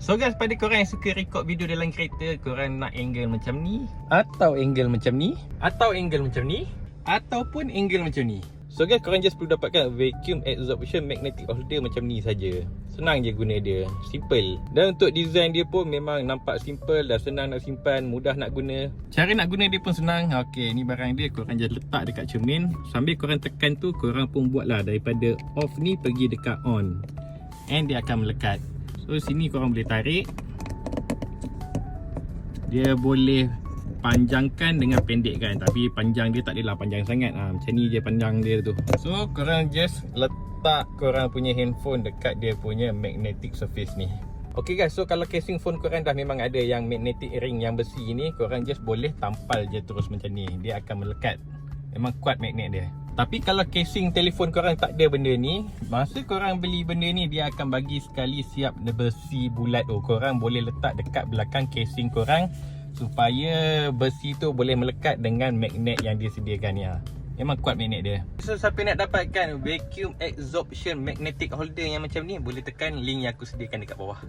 So guys, pada korang yang suka record video dalam kereta, korang nak angle macam ni, atau angle macam ni, atau angle macam ni, ataupun angle macam ni. So guys, korang just perlu dapatkan vacuum absorption magnetic holder macam ni saja. Senang je guna dia, simple. Dan untuk design dia pun memang nampak simple dan senang nak simpan, mudah nak guna. Cara nak guna dia pun senang. Okey, ni barang dia, korang just letak dekat cermin. Sambil korang tekan tu, korang pun buatlah daripada off ni pergi dekat on, and dia akan melekat. So sini korang boleh tarik. Dia boleh panjangkan dengan pendekkan, tapi panjang dia tak adalah panjang sangat. Macam ni je panjang dia tu. So korang just letak korang punya handphone dekat dia punya magnetic surface ni. Ok guys, so kalau casing phone korang dah memang ada yang magnetic ring yang besi ni, korang just boleh tampal je terus macam ni. Dia akan melekat. Memang kuat magnet dia. Tapi kalau casing telefon korang tak ada benda ni, masa korang beli benda ni, dia akan bagi sekali siap besi bulat. Korang boleh letak dekat belakang casing korang supaya besi tu boleh melekat dengan magnet yang dia sediakan ni. Memang kuat magnet dia. So siapa nak dapatkan vacuum absorption magnetic holder yang macam ni, boleh tekan link yang aku sediakan dekat bawah.